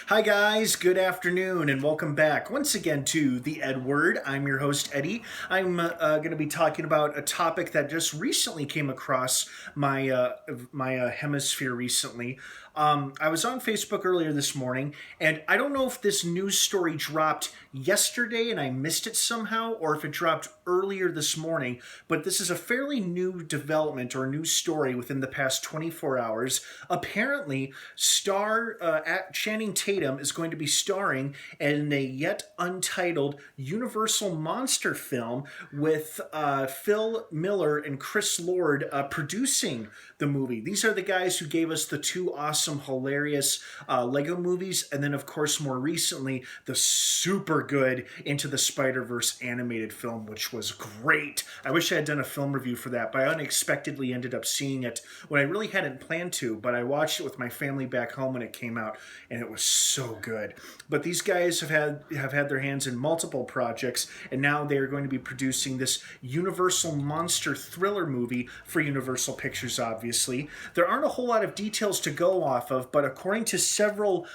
Hi, guys. Good afternoon, and welcome back once again to the EdWord. I'm your host, Eddie. I'm going to be talking about a topic that just recently came across my hemisphere recently. I was on Facebook earlier this morning, and I don't know if this news story dropped yesterday and I missed it somehow, or if it dropped earlier this morning. But this is a fairly new development or news story within the past 24 hours. Apparently, Channing Tatum is going to be starring in a yet untitled Universal monster film with Phil Miller and Chris Lord producing the movie. These are the guys who gave us the two awesome, hilarious Lego movies, and then, of course, more recently, the super good Into the Spider-Verse animated film, which was great. I wish I had done a film review for that, but I unexpectedly ended up seeing it when I really hadn't planned to, but I watched it with my family back home when it came out, and it was so good. But these guys have had their hands in multiple projects, and now they are going to be producing this Universal monster thriller movie for Universal Pictures, obviously. There aren't a whole lot of details to go off of, but according to several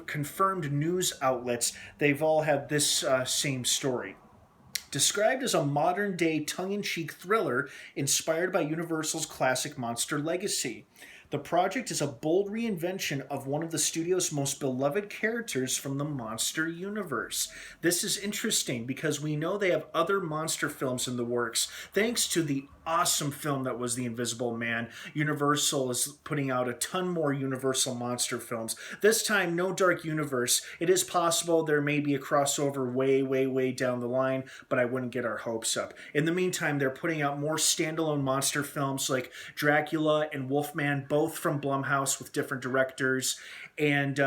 confirmed news outlets, they've all had this same story. Described as a modern day tongue in cheek thriller inspired by Universal's classic monster legacy. The project is a bold reinvention of one of the studio's most beloved characters from the monster universe. This is interesting because we know they have other monster films in the works. Thanks to the awesome film that was The Invisible Man, Universal is putting out a ton more Universal monster films. This time, no Dark Universe. It is possible there may be a crossover way, way, way down the line, but I wouldn't get our hopes up. In the meantime, they're putting out more standalone monster films like Dracula and Wolfman, both from Blumhouse with different directors, and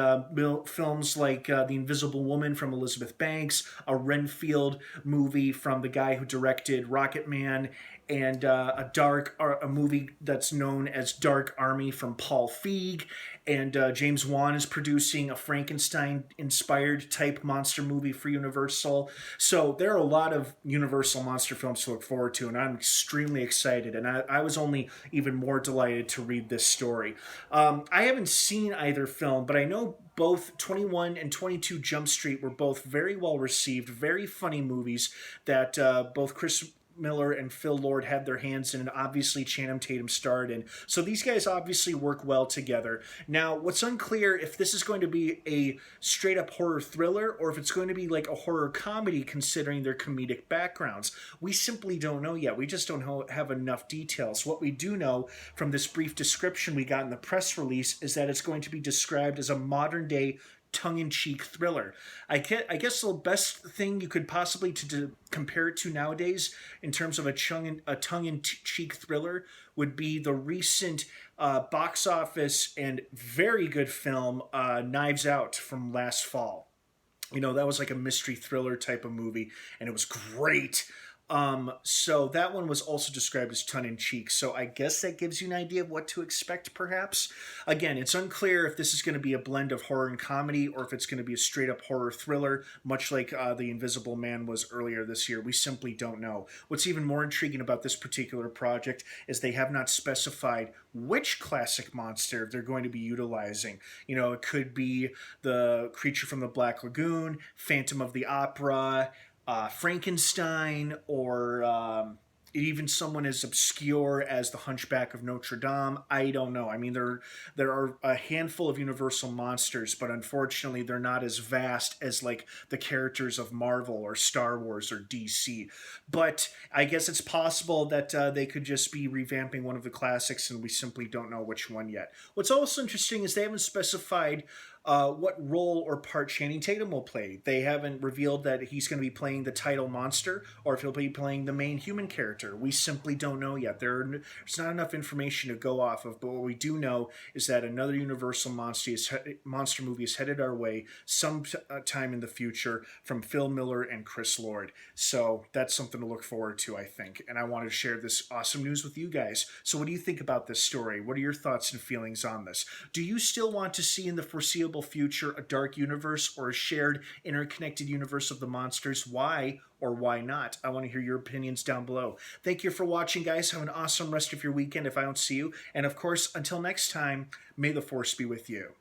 films like The Invisible Woman from Elizabeth Banks, a Renfield movie from the guy who directed Rocketman, and a movie that's known as Dark Army from Paul Feig, and James Wan is producing a Frankenstein-inspired type monster movie for Universal. So there are a lot of Universal monster films to look forward to, and I'm extremely excited, and I was only even more delighted to read this story. I haven't seen either film, but I know both 21 and 22 Jump Street were both very well received, very funny movies that both Chris Miller and Phil Lord had their hands in, and obviously Channing Tatum starred in. So these guys obviously work well together. Now, what's unclear if this is going to be a straight up horror thriller or if it's going to be like a horror comedy considering their comedic backgrounds. We simply don't know yet. We just don't have enough details. What we do know from this brief description we got in the press release is that it's going to be described as a modern day tongue-in-cheek thriller. I guess the best thing you could possibly to compare it to nowadays in terms of a tongue-in-cheek thriller would be the recent box office and very good film Knives Out from last fall. You know, that was like a mystery thriller type of movie, and it was great. So that one was also described as tongue-in-cheek. So I guess that gives you an idea of what to expect, perhaps. Again, it's unclear if this is going to be a blend of horror and comedy or if it's going to be a straight-up horror thriller, much like The Invisible Man was earlier this year. We simply don't know. What's even more intriguing about this particular project is they have not specified which classic monster they're going to be utilizing. You know, it could be the creature from the Black Lagoon, Phantom of the Opera, Frankenstein, or even someone as obscure as the Hunchback of Notre Dame. I don't know. I mean, there are a handful of Universal monsters, but unfortunately, they're not as vast as like the characters of Marvel or Star Wars or DC. But I guess it's possible that they could just be revamping one of the classics, and we simply don't know which one yet. What's also interesting is they haven't specified what role or part Channing Tatum will play. They haven't revealed that he's going to be playing the title monster or if he'll be playing the main human character. We simply don't know yet. There's not enough information to go off of, but what we do know is that another Universal monster movie is headed our way sometime in the future from Phil Miller and Chris Lord. So that's something to look forward to, I think. And I wanted to share this awesome news with you guys. So what do you think about this story? What are your thoughts and feelings on this? Do you still want to see in the foreseeable future a dark universe or a shared interconnected universe of the monsters? Why or why not? I want to hear your opinions down below. Thank you for watching, guys. Have an awesome rest of your weekend if I don't see you. And of course, until next time, may the force be with you.